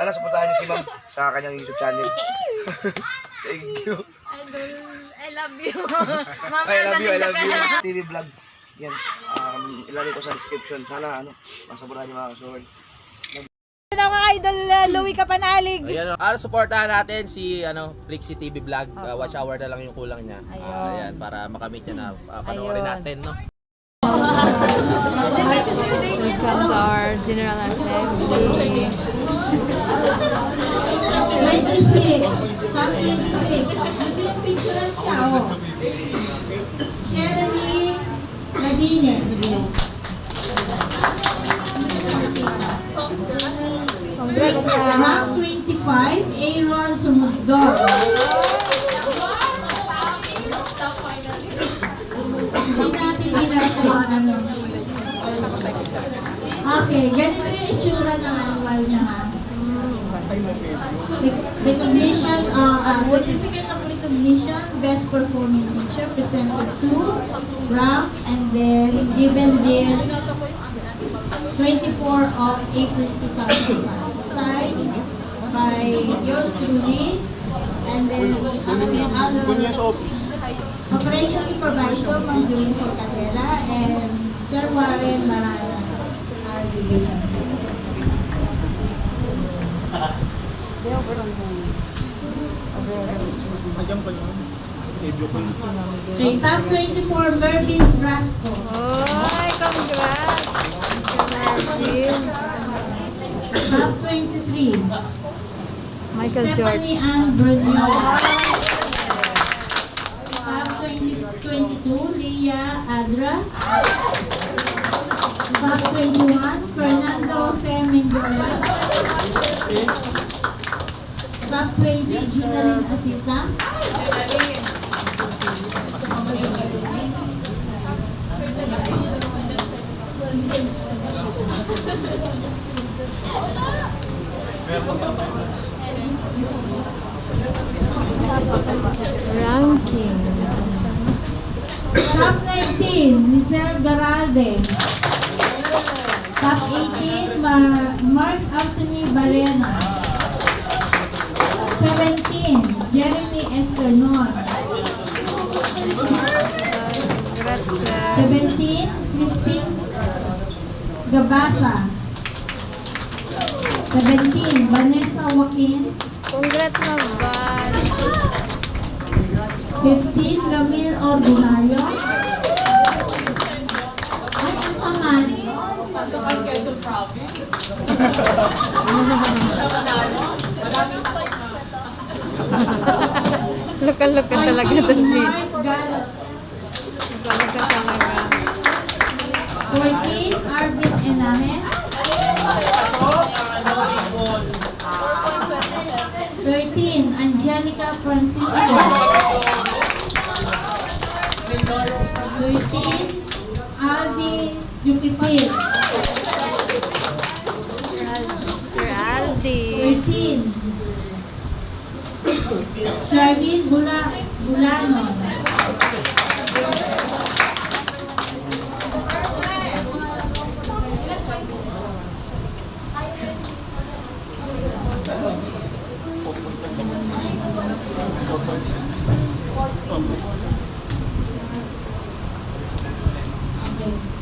Sana supportahan niyo si Ma'am sa kanyang YouTube channel. Thank you. I love you. I love you. TV vlog. Yan. Ilalagay ko sa description. Sana masaburan niyo mga kasuward. Hello mga idol, Louie Kapanalig. Ayan, supportahan natin si Flixie TV Vlog. Watch hour na lang yung kulang niya. Ayan, para makamit niya na panoorin natin, no? Welcome to our General Assembly. Sherry Ladines. Congrats na. Rank 25, Aaron Sumugdor. Hindi natin ginagawa Okay, ganito yung itsura ng annual niya ha. Recognition, certificate of recognition, best performing teacher, presented to rank, and then given this 24 of April 2005. Signed by yours truly, and then other Operation Supervisor, Ma'am Julie Forcadera, and Sir Warren Marana, our division. Top 24, Mervin Brasco. Oy, congrats. Mervin. Top 23, Michael George. Stephanie Ann Bruniola. Top 22, Leah Adra. Top 21, Fernando C. Mendola. Top 20, Ginaline Asita. Ranking. Top 19, Rizal Garalde. Top 18, Mark Anthony Balena. 17, Jeremy Esternon. Congrats. 17, Christine Gabasa. 17, Vanessa Joaquin. Congrats naman. 15, Ramil Ordinario. Ay, ang pangal. Luka-luka talaga to si. Mark Gallup. Luka-luka talaga. 14, Arvin Enamen. 13, Angelica Francisco. 13, Aldi Yukipil. Sir Aldi. 13, Charlene Bulano.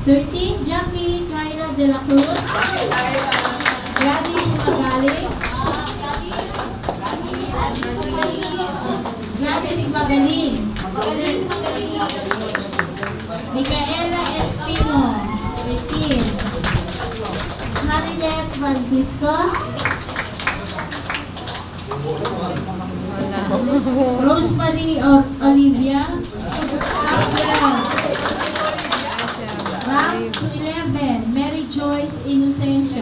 13, Jackie Kyra de la Cruz. Gladys Magaling. Gladys Magaling. Micaela Espino. 13. Harilet Francisco. Rosemary Olivia. Rank 11, Mary Joyce Inocencio.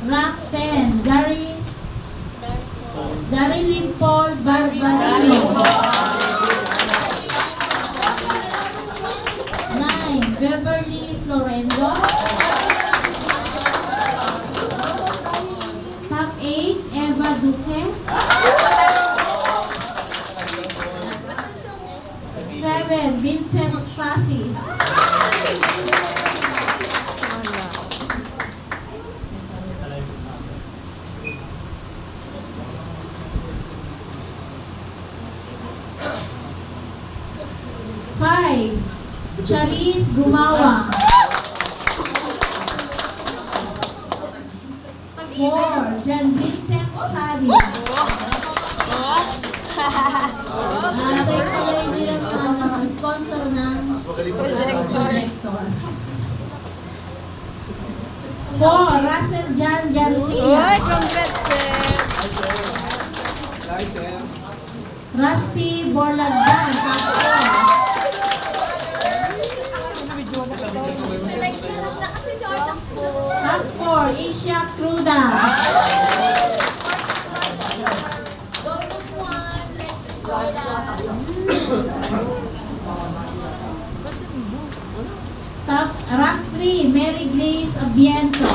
Rank 10, Darilyn Paul Barbarino. 9, Beverly Florendo. Top 8, Eva Duque. 7, Vincent Francis. Charis Gumawa. 4, Jan Vincent Sari. So ito din yung sponsor ng projector. 4, Russell Jan Garcia. Uy, congrats, sir. Rusty Borlagdan. Top 4, Isha Cruda. Top Rank 3, Mary Grace Abiento.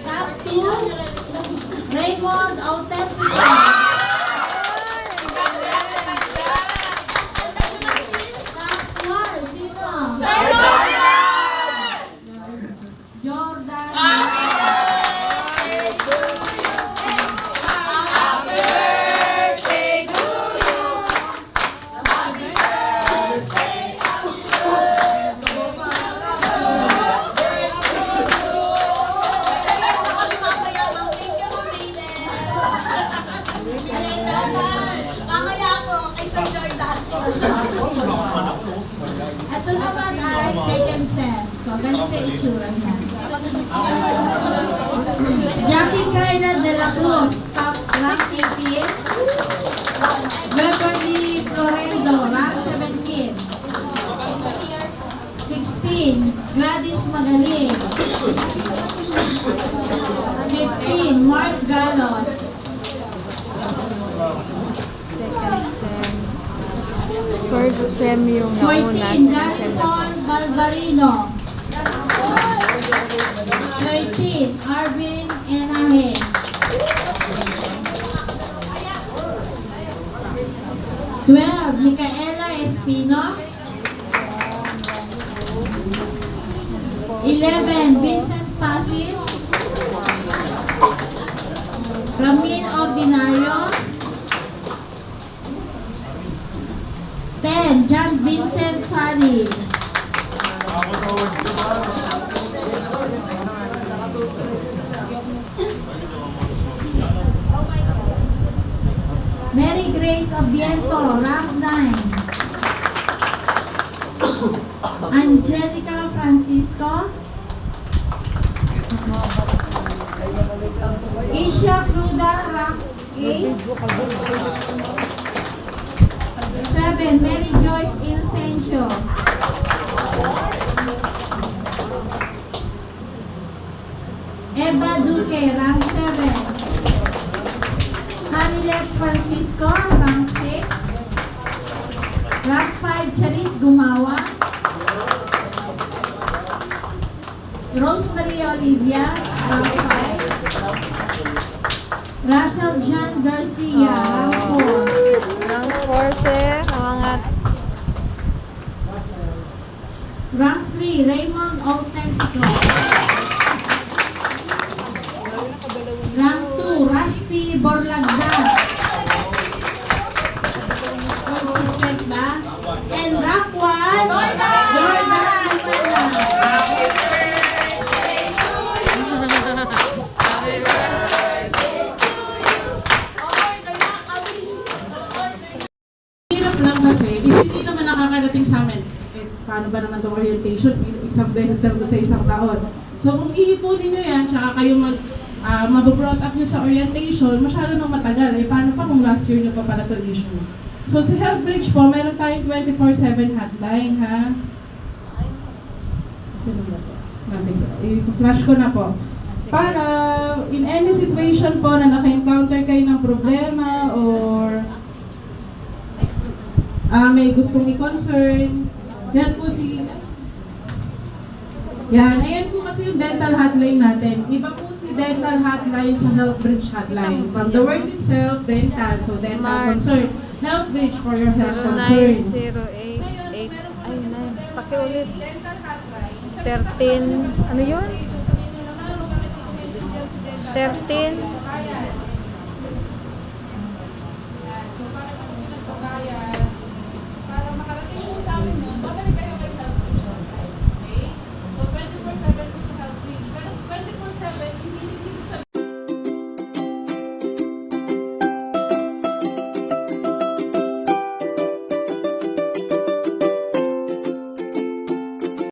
Top 2, Raymond Autentico. Top 1, sino? Jordan. Ito naman ay second set. So, ganito yung itsura niya. Jackie Carla de la Cruz, top rank 18. Beverly Florendo, rank 17. 16, Gladys Magaling. 15, Mark Galos. Second sem. First sem yung nauna. 14, Second sem na po. Darton Balbarino. 13, Arvin Enahe. 12, Micaela Espino. 11, Vincent Pasis. Ramin Ordinario. 10, John Vincent Sari. Mary Grace Abiento, rank 9. Angelica Francisco. Isha Cruda, rank 8. 7, Mary Joyce Incencio. 8, Eva Duque, rank 7. Hanilet Francisco, rank 6. Rank 5, Charis Gumawa. Rosemary Olivia, rank 5. Russell John Garcia, rank 4. Rank 4, sir. Mga Rank 3, Raymond Autentico. Rank 2, Rusty Borlagdan. Consistent ba? And rank 1, Jordan Limana. Hirap lang kasi, hindi naman nakakarating sa amin. Paano ba naman itong orientation? Isang beses lang ito sa isang taon. So kung iipunin nyo yan, tsaka kayo mababrought up nyo sa orientation, masyado nang matagal. Paano pa kung last year nyo pa pala ito issue? So sa Healthbridge po, meron tayong 24/7 hotline, ha? I-flash ko na po. Para in any situation po na naka-encounter kayo ng problema or may gustong i-concern, yan po yan, ayan po kasi yung dental hotline natin. Iba po si dental hotline sa Healthbridge hotline. From the word itself, dental, so dental Smart. concern. Healthbridge for your health concerns. 0908. Ay, 9. Pakiulit. Dental hotline. 13. Ano yun? 13.